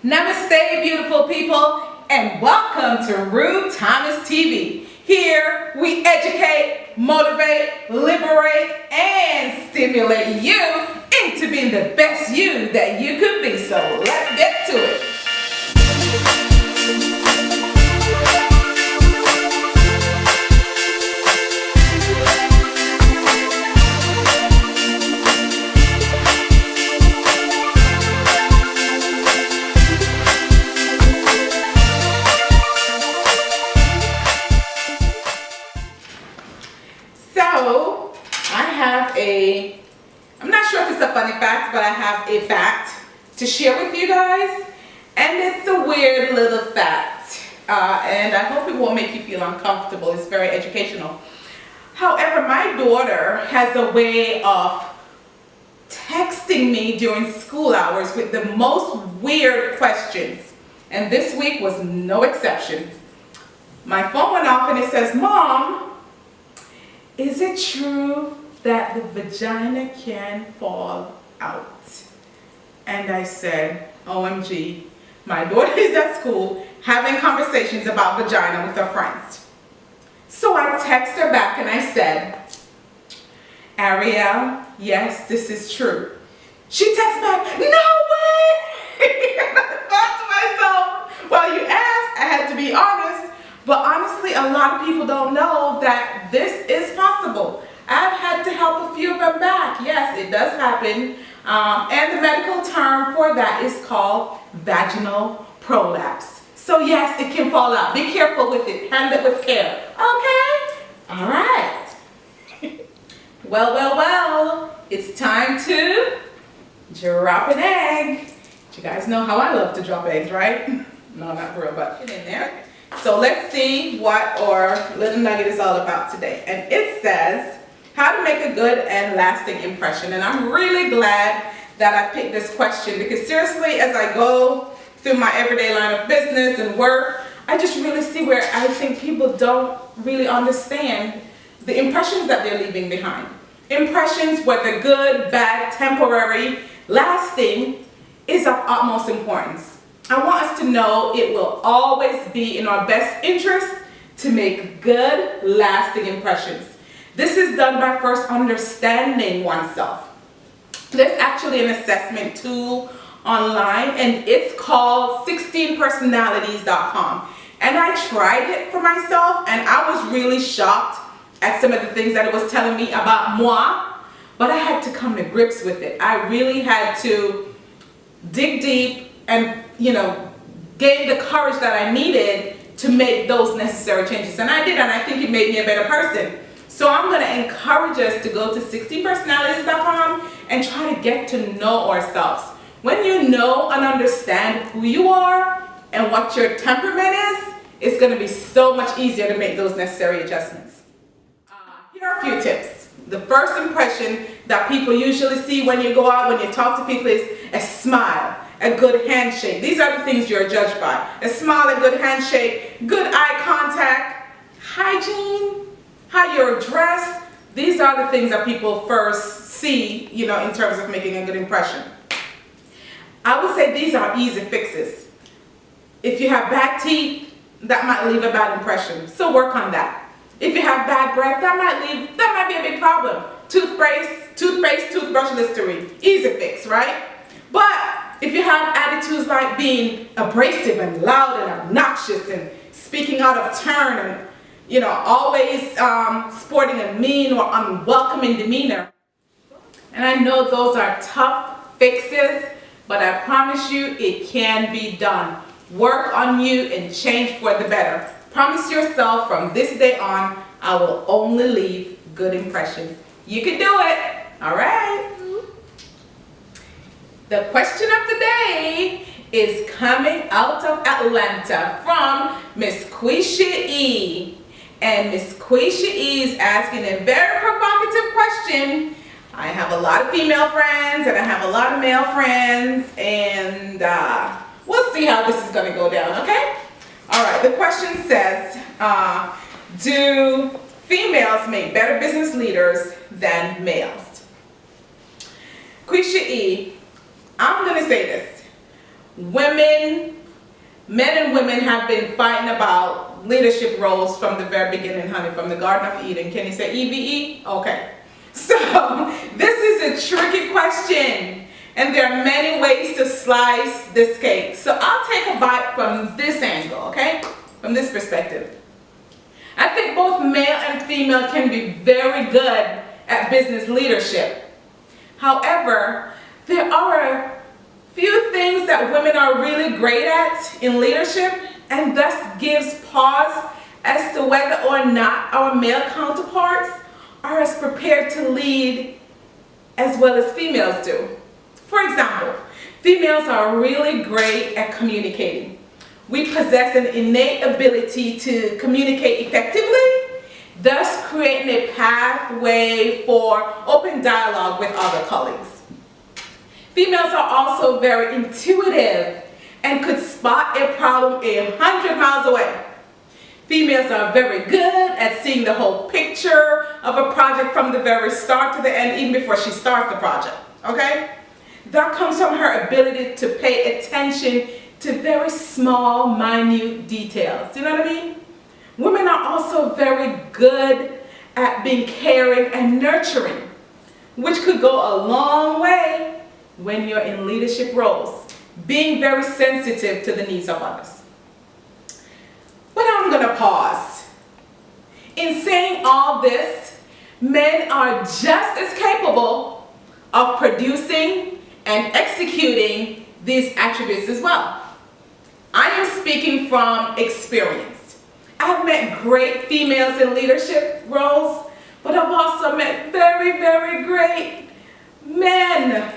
Namaste, beautiful people, and welcome to RuThomasTV. Here we educate, motivate, liberate, and stimulate you into being the best you that you could be. So let's get to it. So, I'm not sure if it's a funny fact, but I have a fact to share with you guys. And it's a weird little fact. And I hope it won't make you feel uncomfortable. It's very educational. However, my daughter has a way of texting me during school hours with the most weird questions. And this week was no exception. My phone went off and it says, "Mom, is it true that the vagina can fall out?" And I said, OMG, my daughter is at school having conversations about vagina with her friends. So I text her back and I said, "Ariel, yes, this is true." She texts back, "No way!" And I thought to myself, well, you asked, I had to be honest. But honestly, a lot of people don't know that this is possible. I've had to help a few of them back. Yes, it does happen. And the medical term for that is called vaginal prolapse. So yes, it can fall out. Be careful with it. Handle it with care. Okay? All right. Well. It's time to drop an egg. You guys know how I love to drop eggs, right? No, not real, but get in there. So let's see what our little nugget is all about today. And it says, how to make a good and lasting impression. And I'm really glad that I picked this question because seriously, as I go through my everyday line of business and work, I just really see where I think people don't really understand the impressions that they're leaving behind. Impressions, whether good, bad, temporary, lasting, is of utmost importance. I want us to know it will always be in our best interest to make good, lasting impressions. This is done by first understanding oneself. There's actually an assessment tool online and it's called 16personalities.com. And I tried it for myself and I was really shocked at some of the things that it was telling me about moi, but I had to come to grips with it. I really had to dig deep and, gain the courage that I needed to make those necessary changes. And I did, and I think it made me a better person. So I'm going to encourage us to go to 16personalities.com and try to get to know ourselves. When you know and understand who you are and what your temperament is, it's going to be so much easier to make those necessary adjustments. Here are a few tips. The first impression that people usually see when you go out, when you talk to people, is a smile, a good handshake. These are the things you're judged by. A smile, a good handshake, good eye contact, hygiene, how you're dressed. These are the things that people first see, in terms of making a good impression. I would say these are easy fixes. If you have bad teeth, that might leave a bad impression. So work on that. If you have bad breath, that might be a big problem. Toothpaste, toothbrush, Listerine. Easy fix, right? But if you have attitudes like being abrasive and loud and obnoxious and speaking out of turn and, always sporting a mean or unwelcoming demeanor. And I know those are tough fixes, but I promise you it can be done. Work on you and change for the better. Promise yourself from this day on, I will only leave good impressions. You can do it. All right. The question of the day is coming out of Atlanta from Miss Quisha E. And Miss Quisha E is asking a very provocative question. I have a lot of female friends and I have a lot of male friends, and we'll see how this is going to go down, okay? All right, the question says, do females make better business leaders than males? Quisha E, I'm going to say this. men and women have been fighting about leadership roles from the very beginning, honey, from the Garden of Eden. Can you say EVE? Okay. So this is a tricky question, and there are many ways to slice this cake. So I'll take a bite from this angle, okay? From this perspective. I think both male and female can be very good at business leadership. However, there are a few things that women are really great at in leadership, and thus gives pause as to whether or not our male counterparts are as prepared to lead as well as females do. For example, females are really great at communicating. We possess an innate ability to communicate effectively, thus creating a pathway for open dialogue with other colleagues. Females are also very intuitive and could spot a problem 100 miles away. Females are very good at seeing the whole picture of a project from the very start to the end, even before she starts the project, okay? That comes from her ability to pay attention to very small, minute details. You know what I mean? Women are also very good at being caring and nurturing, which could go a long way when you're in leadership roles, being very sensitive to the needs of others. But I'm going to pause. In saying all this, men are just as capable of producing and executing these attributes as well. I am speaking from experience. I've met great females in leadership roles, but I've also met very, very great men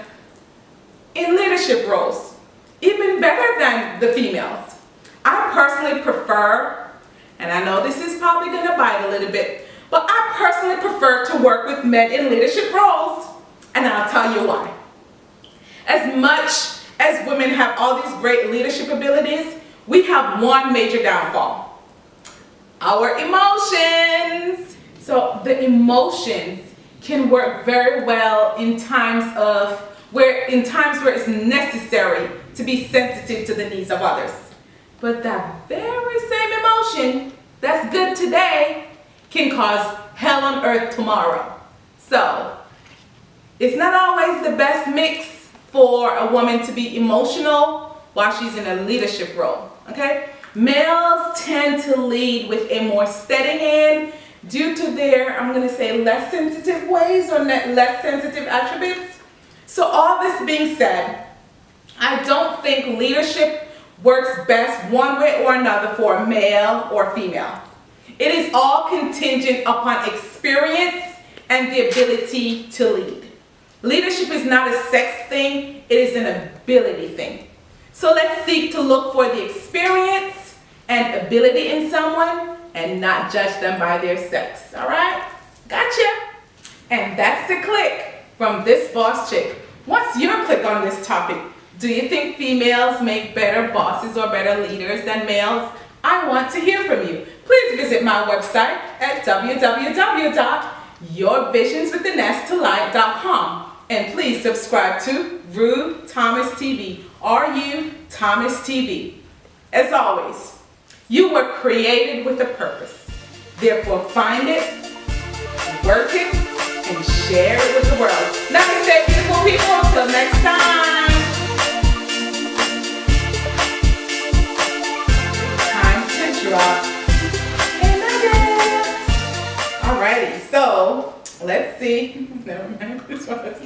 in leadership roles, even better than the females. I personally prefer, and I know this is probably going to bite a little bit, but I personally prefer to work with men in leadership roles, and I'll tell you why. As much as women have all these great leadership abilities, we have one major downfall: our emotions. So the emotions can work very well in times where it's necessary to be sensitive to the needs of others. But that very same emotion that's good today can cause hell on earth tomorrow. So it's not always the best mix for a woman to be emotional while she's in a leadership role, okay? Males tend to lead with a more steady hand due to their, I'm going to say, less sensitive ways or less sensitive attributes. So all this being said, I don't think leadership works best one way or another for male or female. It is all contingent upon experience and the ability to lead. Leadership is not a sex thing, it is an ability thing. So let's seek to look for the experience and ability in someone and not judge them by their sex. All right? Gotcha. And that's the click from this boss chick. What's your click on this topic? Do you think females make better bosses or better leaders than males? I want to hear from you. Please visit my website at www.yourvisionswithanestolight.com. And please subscribe to RuThomasTV, RuThomasTV. As always, you were created with a purpose. Therefore, find it, work it, and share it with the world. Namaste, beautiful people. Until next time. Time to drop a nugget. Alrighty, so let's see. Never mind. This one is